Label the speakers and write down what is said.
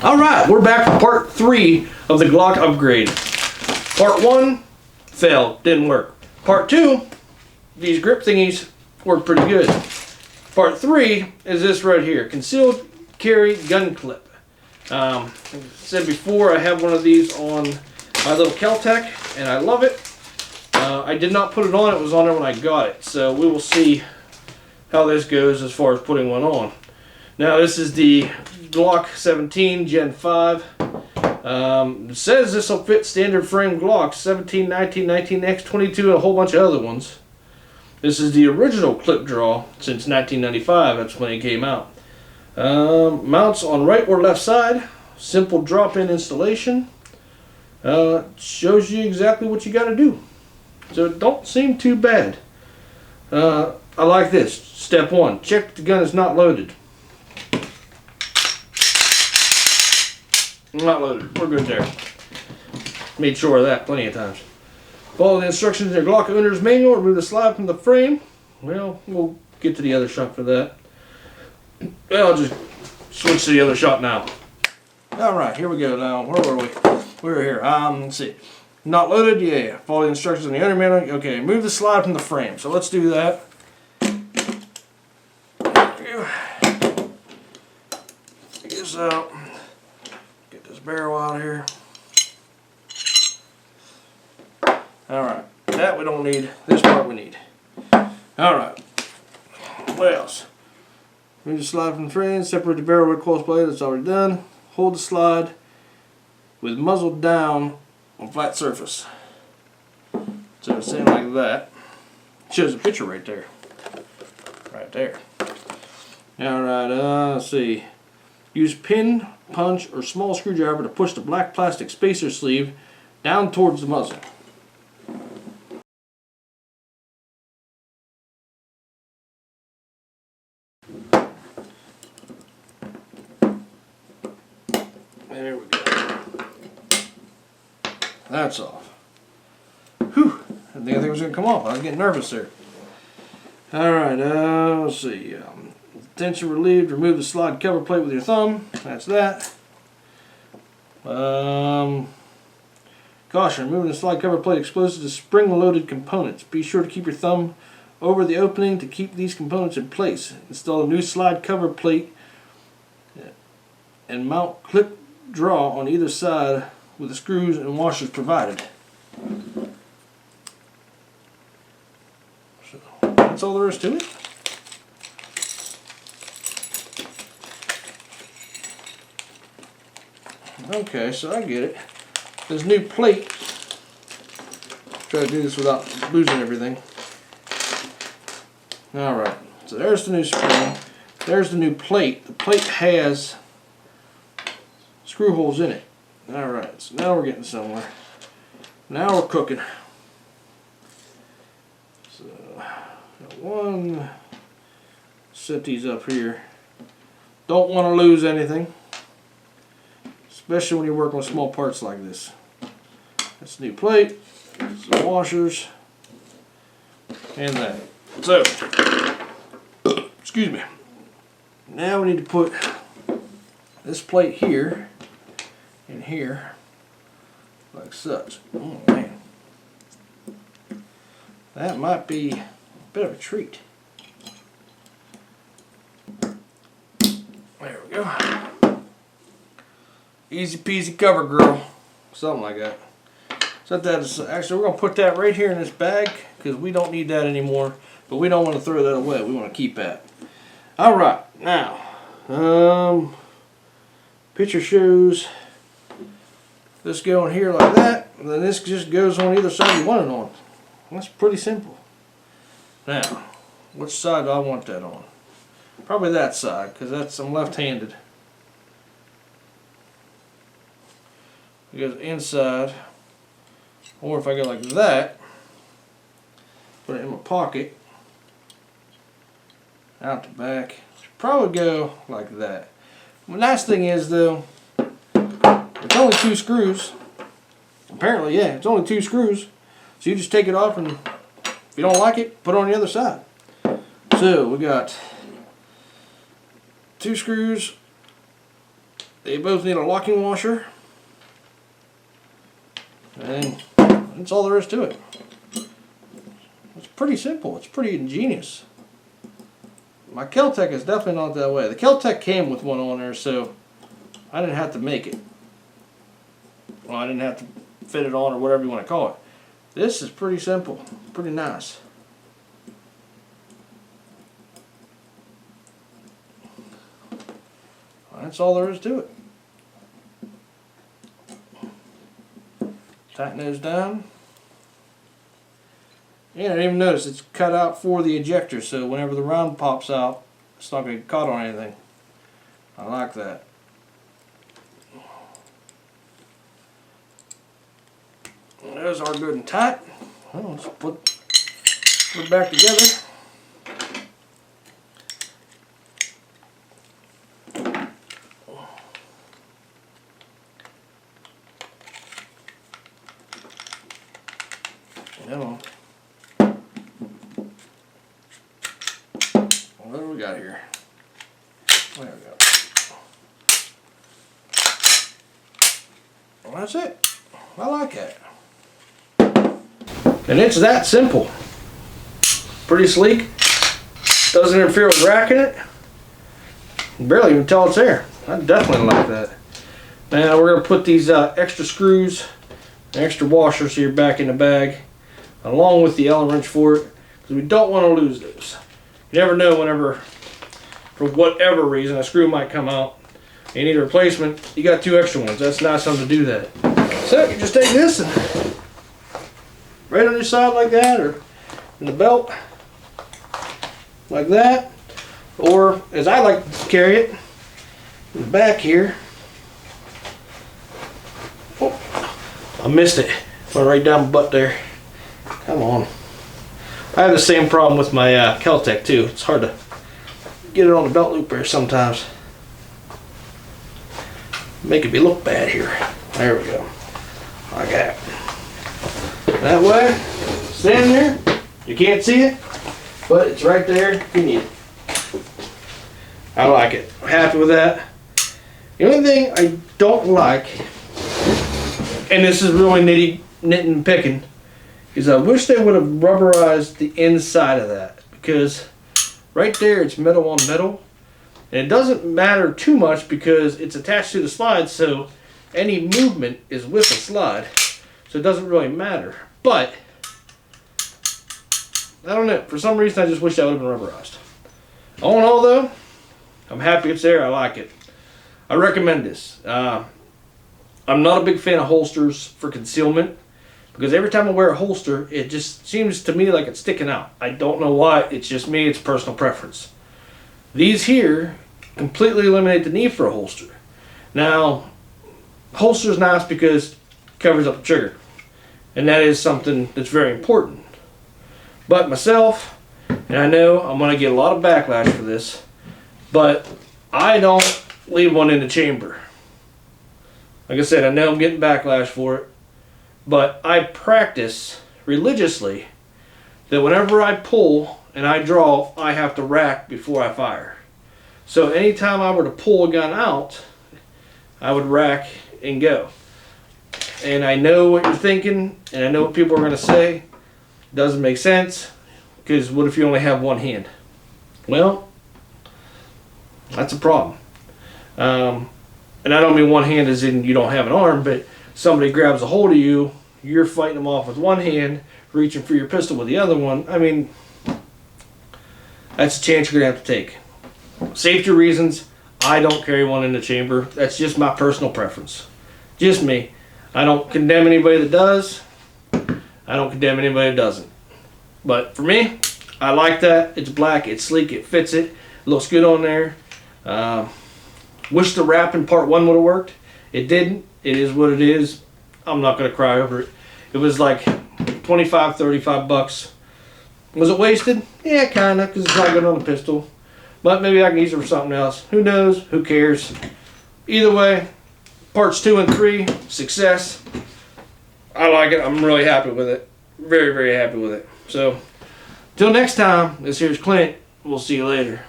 Speaker 1: Alright, we're back for part 3 of the Glock upgrade. Part 1, failed, didn't work. Part 2, these grip thingies work pretty good. Part 3 is this right here, concealed carry gun clip. Like I said before, I have one of these on my little Kel-Tec, and I love it. I did not put it on, it was on there when I got it. So we will see how this goes as far as putting one on. Now this is the Glock 17 Gen 5. It says this will fit standard frame Glocks 17, 19, 19X, 22, and a whole bunch of other ones. This is the original ClipDraw since 1995. That's when it came out. Mounts on right or left side. Simple drop-in installation. Shows you exactly what you got to do. So it don't seem too bad. I like this. Step 1. Check the gun is not loaded. Not loaded. We're good there. Made sure of that plenty of times. Follow the instructions in your Glock owner's manual. Remove the slide from the frame. Well, we'll get to the other shot for that. I'll just switch to the other shot now. Alright, here we go now. Where were we? We were here. Let's see. Not loaded? Yeah. Follow the instructions in the owner manual. Okay, move the slide from the frame. So let's do that. Take this out. Get this barrel out of here. Alright, that we don't need. This part we need. Alright, what else? Move the slide from the frame, separate the barrel with close blade, that's already done. Hold the slide with muzzle down on flat surface. So it's in like that. Shows a picture right there. Right there. Alright, let's see. Use pin, punch, or small screwdriver to push the black plastic spacer sleeve down towards the muzzle. There we go. That's off. Whew. I didn't think it was going to come off. I was getting nervous there. Alright, let's see. Tension relieved. Remove the slide cover plate with your thumb. That's that. Caution. Removing the slide cover plate exposes the spring-loaded components. Be sure to keep your thumb over the opening to keep these components in place. Install a new slide cover plate and mount ClipDraw on either side with the screws and washers provided. So that's all there is to it. Okay, so I get it. This new plate, try to do this without losing everything. Alright, so there's the new spring. There's the new plate. The plate has screw holes in it. Alright, so now we're getting somewhere. Now we're cooking. So, got one. Set these up here. Don't want to lose anything. Especially when you're working with small parts like this. That's the new plate, some washers, and that. So, excuse me. Now we need to put this plate here and here, like such. Oh man. That might be a bit of a treat. There we go. Easy peasy cover girl. Something like that. Set that aside. Actually, we're going to put that right here in this bag because we don't need that anymore. But we don't want to throw that away. We want to keep that. Alright, now. Picture shows this going here like that. And then this just goes on either side you want it on. That's pretty simple. Now, which side do I want that on? Probably that side because I'm left-handed. It goes inside, or if I go like that, put it in my pocket, out the back, probably go like that. The nice thing is though, it's only 2 screws. Apparently, yeah, it's only 2 screws. So you just take it off and if you don't like it, put it on the other side. So we got 2 screws They both need a locking washer. And that's all there is to it. It's pretty simple. It's pretty ingenious. My Kel-Tec is definitely not that way. The Kel-Tec came with one on there, so I didn't have to make it. Well, I didn't have to fit it on or whatever you want to call it. This is pretty simple. Pretty nice. That's all there is to it. Tighten those down. And I didn't even notice it's cut out for the ejector, so whenever the round pops out, it's not going to get caught on anything. I like that. And those are good and tight. Well, let's put it back together. Now, what do we got here? There we go. Well, that's it. I like it. And it's that simple. Pretty sleek. Doesn't interfere with racking it. You barely even tell it's there. I definitely like that. Now we're going to put these extra screws, extra washers here back in the bag, along with the Allen wrench for it, because we don't want to lose those. You never know whenever, for whatever reason, a screw might come out. You need a replacement. You got two extra ones. That's nice of them to do that. So you just take this and right on your side like that, or in the belt like that, or as I like to carry it, in the back here. Oh, I missed it. Went right down my butt there. Come on. I have the same problem with my Kel-Tec too. It's hard to get it on the belt loop there sometimes. Making me look bad here. There we go. Like that. That way, stand there. You can't see it, but it's right there if you need it. I like it. I'm happy with that. The only thing I don't like, and this is really nitting and picking, is I wish they would have rubberized the inside of that, because right there it's metal on metal, and it doesn't matter too much because it's attached to the slide, so any movement is with the slide, so it doesn't really matter. But I don't know, for some reason I just wish that would have been rubberized. All in all though, I'm happy it's there. I like it. I recommend this. I'm not a big fan of holsters for concealment, because every time I wear a holster, it just seems to me like it's sticking out. I don't know why. It's just me. It's personal preference. These here completely eliminate the need for a holster. Now, holster is nice because it covers up the trigger, and that is something that's very important. But myself, and I know I'm going to get a lot of backlash for this, but I don't leave one in the chamber. Like I said, I know I'm getting backlash for it, but I practice religiously that whenever I pull and I draw, I have to rack before I fire. So anytime I were to pull a gun out, I would rack and go. And I know what you're thinking, and I know what people are going to say. Doesn't make sense, because what if you only have one hand? Well, that's a problem. And I don't mean one hand as in you don't have an arm, but somebody grabs a hold of you, you're fighting them off with one hand, reaching for your pistol with the other one. I mean, that's a chance you're going to have to take. Safety reasons, I don't carry one in the chamber. That's just my personal preference. Just me. I don't condemn anybody that does. I don't condemn anybody that doesn't. But for me, I like that. It's black, it's sleek, it fits it. It looks good on there. Wish the wrap in part one would have worked. It didn't. It is what it is. I'm not going to cry over it. It was like 25, 35 bucks. Was it wasted? Yeah, kind of, because it's not good on the pistol. But maybe I can use it for something else. Who knows? Who cares? Either way, parts 2 and 3, success. I like it. I'm really happy with it. Very, very happy with it. So, till next time, this here's Clint. We'll see you later.